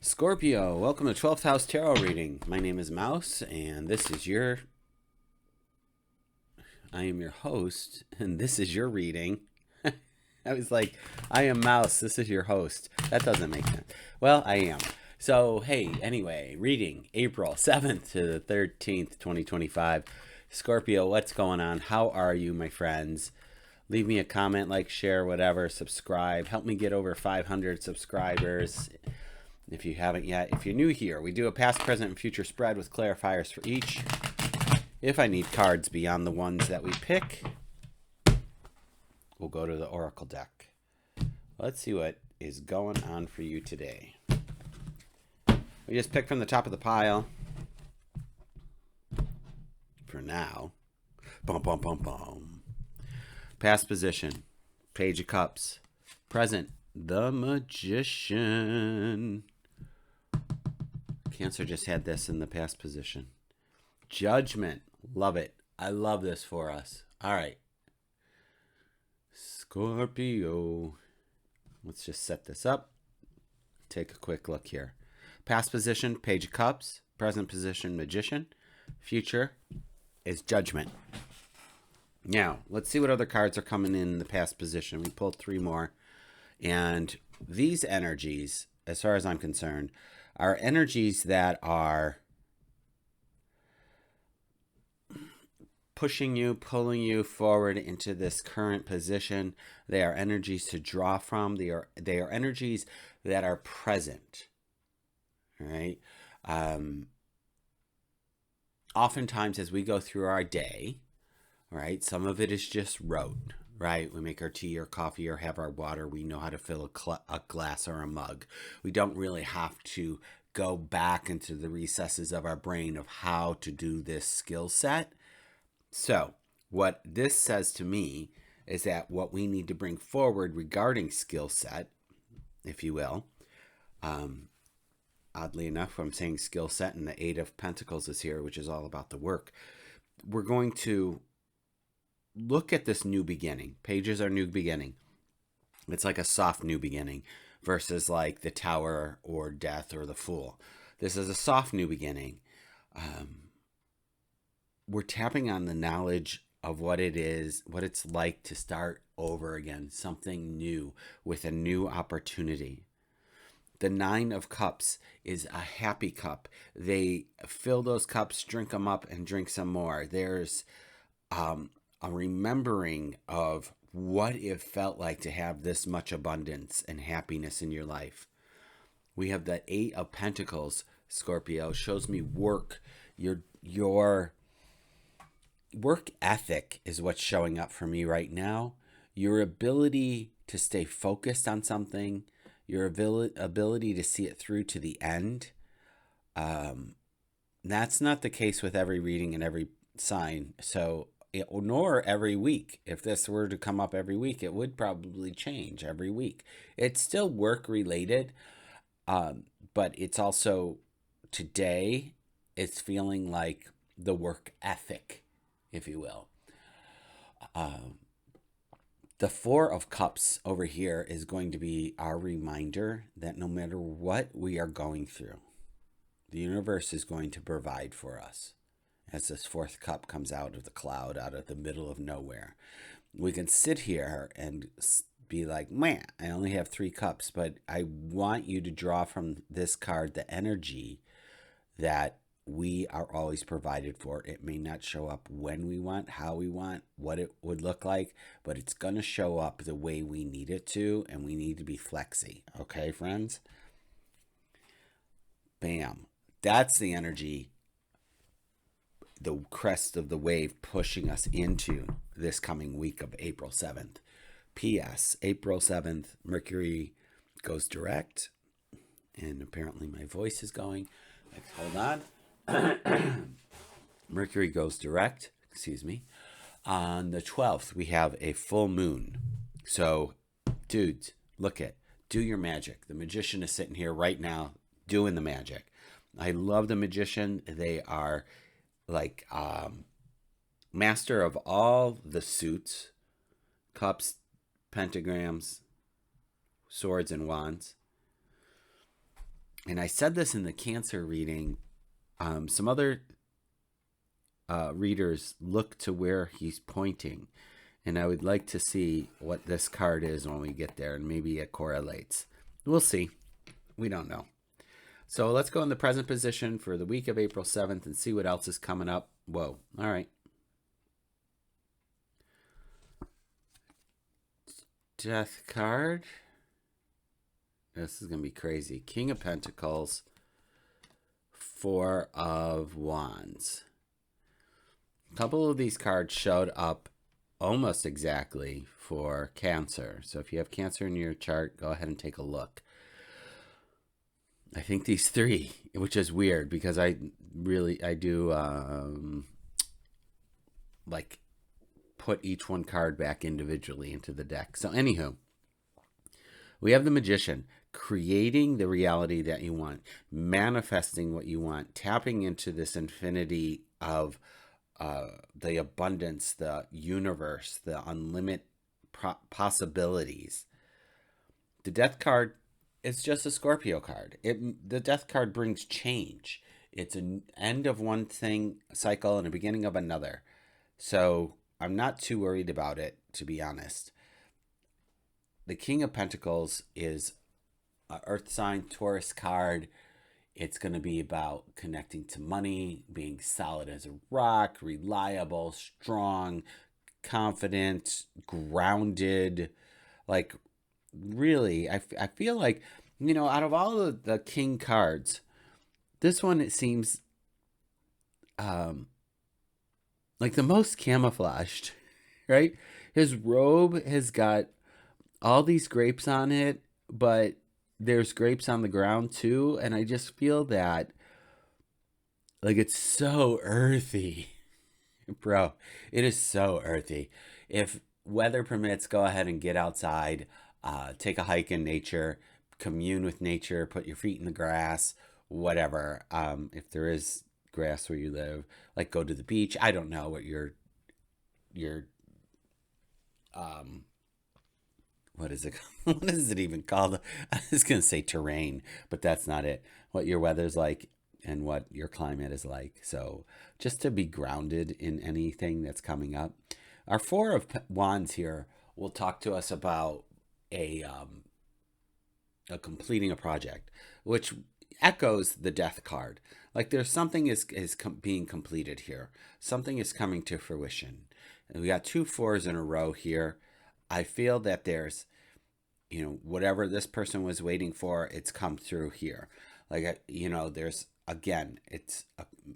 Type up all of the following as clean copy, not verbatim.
Scorpio, welcome to 12th House Tarot Reading. My name is Mouse, and I am your host, and this is your reading. I was like, I am Mouse, this is your host. That doesn't make sense. Well, I am. So, hey, anyway, reading April 7th to the 13th, 2025. Scorpio, what's going on? How are you, my friends? Leave me a comment, like, share, whatever, subscribe. Help me get over 500 subscribers. If you haven't yet, if you're new here, we do a past, present, and future spread with clarifiers for each. If I need cards beyond the ones that we pick, we'll go to the Oracle deck. Let's see what is going on for you today. We just picked from the top of the pile. For now. Bum, bum, bum, bum. Past position. Page of Cups. Present. The Magician. Cancer just had this in the past position. Judgment. Love it. I love this for us. All right. Scorpio. Let's just set this up. Take a quick look here. Past position, Page of Cups. Present position, Magician. Future is Judgment. Now, let's see what other cards are coming in the past position. We pulled 3 more. And these energies, as far as I'm concerned, are energies that are pushing you, pulling you forward into this current position. They are energies to draw from. They are energies that are present. All right. Oftentimes, as we go through our day, right, some of it is just rote. Right? We make our tea or coffee or have our water. We know how to fill a glass or a mug. We don't really have to go back into the recesses of our brain of how to do this skill set. So what this says to me is that what we need to bring forward regarding skill set, if you will, oddly enough, I'm saying skill set and the 8 of Pentacles is here, which is all about the work. We're going to look at this new beginning. Pages are new beginning. It's like a soft new beginning versus like the Tower or Death or the Fool. This is a soft new beginning. We're tapping on the knowledge of what it is, what it's like to start over again, something new with a new opportunity. The 9 of Cups is a happy cup. They fill those cups, drink them up, and drink some more. There's a remembering of what it felt like to have this much abundance and happiness in your life. We have the 8 of Pentacles, Scorpio, shows me work. Your work ethic is what's showing up for me right now. Your ability to stay focused on something, your ability to see it through to the end. That's not the case with every reading and every sign. So nor every week. If this were to come up every week, it would probably change every week. It's still work related, but it's also today, it's feeling like the work ethic, if you will. The 4 of Cups over here is going to be our reminder that no matter what we are going through, the universe is going to provide for us. As this 4th cup comes out of the cloud, out of the middle of nowhere, we can sit here and be like, man, I only have 3 cups, but I want you to draw from this card the energy that we are always provided for. It may not show up when we want, how we want, what it would look like, but it's going to show up the way we need it to, and we need to be flexy. Okay, friends? Bam. That's the energy, the crest of the wave pushing us into this coming week of April 7th. P.S. April 7th, Mercury goes direct. And apparently my voice is going. Hold on. Mercury goes direct. Excuse me. On the 12th, we have a full moon. So, dudes, do your magic. The magician is sitting here right now doing the magic. I love the magician. They are like master of all the suits, cups, pentagrams, swords, and wands. And I said this in the Cancer reading. Some other readers look to where he's pointing. And I would like to see what this card is when we get there, and maybe it correlates. We'll see. We don't know. So let's go in the present position for the week of April 7th and see what else is coming up. Whoa. All right. Death card. This is going to be crazy. King of Pentacles. Four of Wands. A couple of these cards showed up almost exactly for Cancer. So if you have Cancer in your chart, go ahead and take a look. I think these three, which is weird because I do like put each one card back individually into the deck. So anywho, we have the Magician, creating the reality that you want, manifesting what you want, tapping into this infinity of the abundance, the universe, the unlimited possibilities. The Death card, it's just a Scorpio card. The Death card brings change. It's an end of one thing cycle and a beginning of another. So I'm not too worried about it, to be honest. The King of Pentacles is an Earth sign Taurus card. It's going to be about connecting to money, being solid as a rock, reliable, strong, confident, grounded. Like, really, I feel like, you know, out of all of the king cards, this one, it seems like the most camouflaged, right? His robe has got all these grapes on it, but there's grapes on the ground too. And I just feel that, like, it's so earthy. Bro, it is so earthy. If weather permits, go ahead and get outside. Take a hike in nature, commune with nature, put your feet in the grass, whatever. If there is grass where you live, like, go to the beach. I don't know what your what is it? What is it even called? I was gonna say terrain, but that's not it. What your weather's like and what your climate is like. So just to be grounded in anything that's coming up. Our Four of Wands here will talk to us about a completing a project, which echoes the Death card. Like, there's something is being completed here. Something is coming to fruition. And we got 2 4s in a row here. I feel that there's, you know, whatever this person was waiting for, it's come through here. Like, you know, there's, again, it's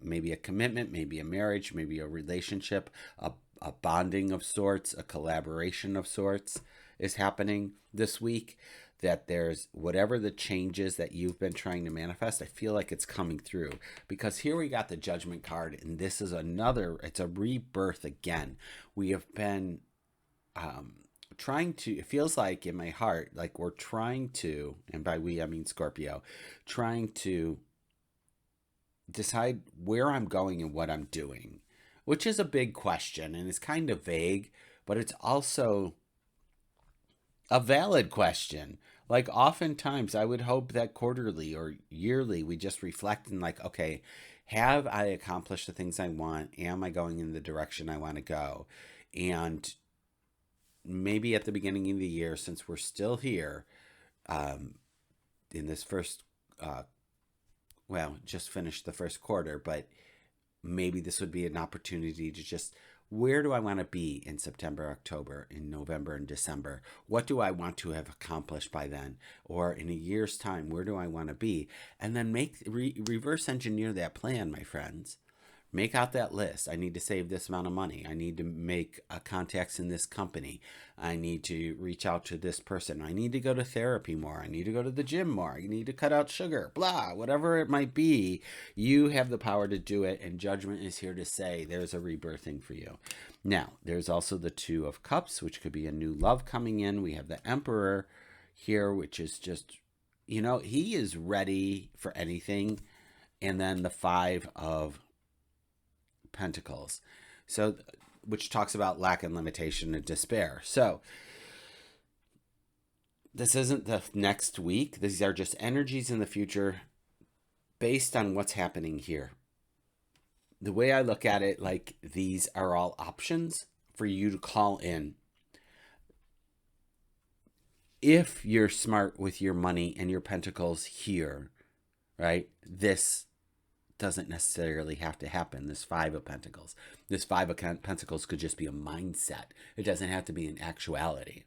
maybe a commitment, maybe a marriage, maybe a relationship, a bonding of sorts, a collaboration of sorts is happening this week. That there's whatever the changes that you've been trying to manifest, I feel like it's coming through. Because here we got the Judgment card, and this is another, it's a rebirth again. We have been trying to, it feels like in my heart, like we're trying to, and by we I mean Scorpio, trying to decide where I'm going and what I'm doing, which is a big question and it's kind of vague, but it's also a valid question. Like, oftentimes I would hope that quarterly or yearly we just reflect and, like, okay, have I accomplished the things I want? Am I going in the direction I want to go? And maybe at the beginning of the year, since we're still here in this first, just finished the first quarter, but maybe this would be an opportunity to just, where do I want to be in September, October, in November, and December? What do I want to have accomplished by then? Or in a year's time, where do I want to be? And then reverse engineer that plan, my friends. Make out that list. I need to save this amount of money. I need to make contacts in this company. I need to reach out to this person. I need to go to therapy more. I need to go to the gym more. I need to cut out sugar, blah, whatever it might be. You have the power to do it, and Judgment is here to say there's a rebirthing for you. Now, there's also the Two of Cups, which could be a new love coming in. We have the Emperor here, which is just, you know, he is ready for anything. And then the Five of Pentacles, so, which talks about lack and limitation and despair. So this isn't the next week. These are just energies in the future based on what's happening here. The way I look at it, like these are all options for you to call in. If you're smart with your money and your pentacles here, right? This doesn't necessarily have to happen. This Five of Pentacles. This Five of Pentacles could just be a mindset. It doesn't have to be an actuality,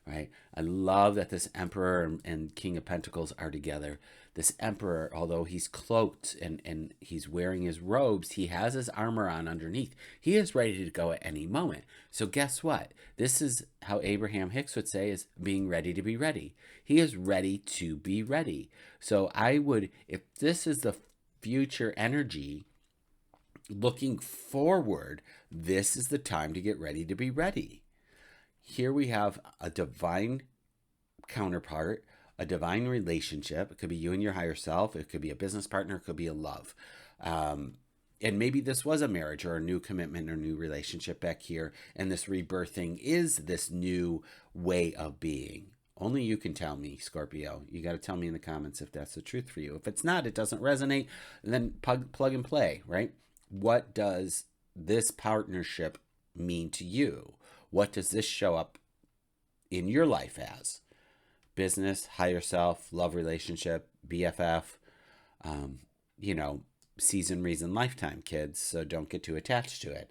right? I love that this Emperor and King of Pentacles are together. This Emperor, although he's cloaked and he's wearing his robes, he has his armor on underneath. He is ready to go at any moment. So guess what? This is how Abraham Hicks would say, is being ready to be ready. He is ready to be ready. So I would, if this is the future energy looking forward, this is the time to get ready to be ready. Here we have a divine counterpart, a divine relationship. It could be you and your higher self. It could be a business partner. It could be a love. And maybe this was a marriage or a new commitment or new relationship back here. And this rebirthing is this new way of being. Only you can tell me, Scorpio. You got to tell me in the comments if that's the truth for you. If it's not, it doesn't resonate, then plug and play, right? What does this partnership mean to you? What does this show up in your life as? Business, higher self, love relationship, BFF, season, reason, lifetime, kids. So don't get too attached to it.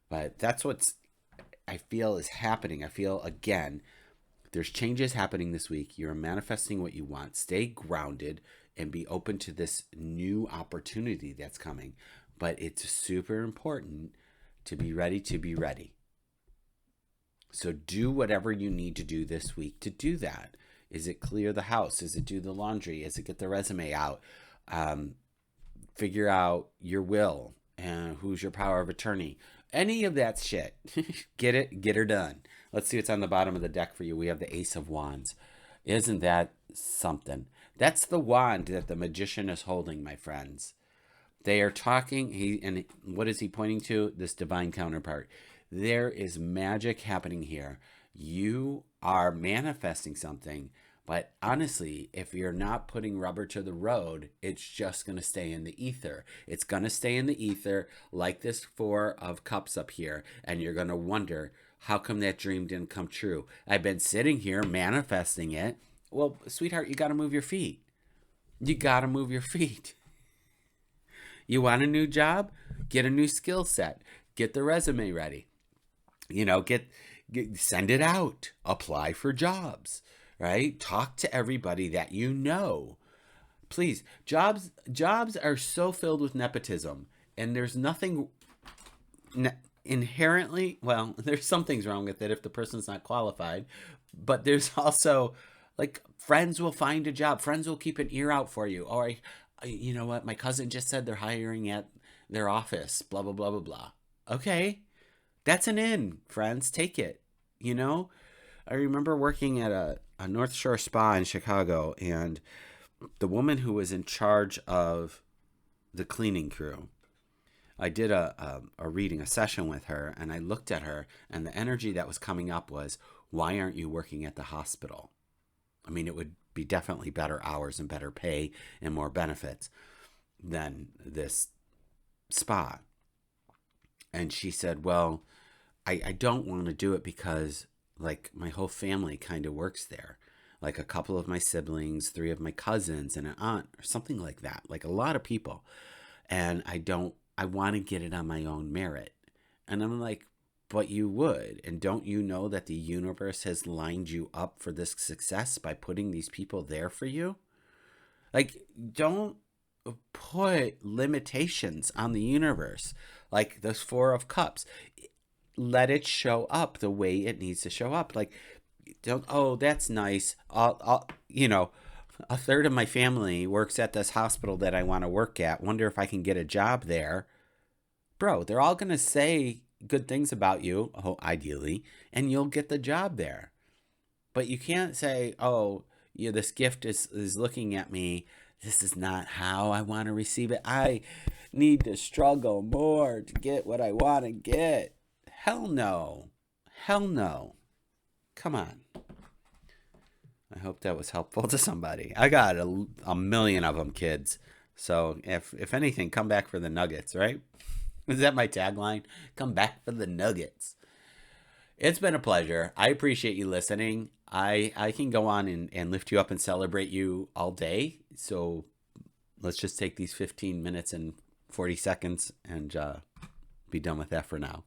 But that's what's I feel is happening. I feel, again, there's changes happening this week. You're manifesting what you want. Stay grounded and be open to this new opportunity that's coming. But it's super important to be ready to be ready. So do whatever you need to do this week to do that. Is it clear the house? Is it do the laundry? Is it get the resume out? Figure out your will and who's your power of attorney. Any of that shit. Get her done. Let's see what's on the bottom of the deck for you. We have the Ace of Wands. Isn't that something? That's the wand that the magician is holding, my friends. They are talking, and what is he pointing to? This divine counterpart. There is magic happening here. You are manifesting something, but honestly, if you're not putting rubber to the road, it's just going to stay in the ether. It's going to stay in the ether like this Four of Cups up here, and you're going to wonder, how come that dream didn't come true? I've been sitting here manifesting it. Well, sweetheart, you got to move your feet. You got to move your feet. You want a new job? Get a new skill set. Get the resume ready. Send it out. Apply for jobs, right? Talk to everybody that you know. Please, jobs are so filled with nepotism, and there's nothing inherently, well, there's some things wrong with it if the person's not qualified, but there's also, like, friends will find a job. Friends will keep an ear out for you. Or, you know what? My cousin just said they're hiring at their office, blah, blah, blah, blah, blah. Okay. That's an in, friends. Take it. I remember working at a North Shore spa in Chicago, and the woman who was in charge of the cleaning crew, I did a reading, a session with her, and I looked at her, and the energy that was coming up was, why aren't you working at the hospital? I mean, it would be definitely better hours and better pay and more benefits than this spa. And she said, well, I don't want to do it because, like, my whole family kind of works there. Like a couple of my siblings, 3 of my cousins, and an aunt, or something like that. Like a lot of people. And I want to get it on my own merit. And I'm like, but you would. And don't you know that the universe has lined you up for this success by putting these people there for you? Like, don't put limitations on the universe. Like this Four of Cups. Let it show up the way it needs to show up. Like, don't, oh, that's nice. A third of my family works at this hospital that I want to work at. Wonder if I can get a job there. Bro, they're all going to say good things about you, ideally, and you'll get the job there. But you can't say, oh, this gift is looking at me. This is not how I want to receive it. I need to struggle more to get what I want to get. Hell no. Hell no. Come on. I hope that was helpful to somebody. I got a million of them, kids. So if anything, come back for the nuggets, right? Is that my tagline? Come back for the nuggets. It's been a pleasure. I appreciate you listening. I can go on and lift you up and celebrate you all day. So let's just take these 15 minutes and 40 seconds and be done with that for now.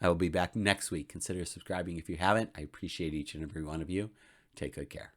I will be back next week. Consider subscribing if you haven't. I appreciate each and every one of you. Take good care.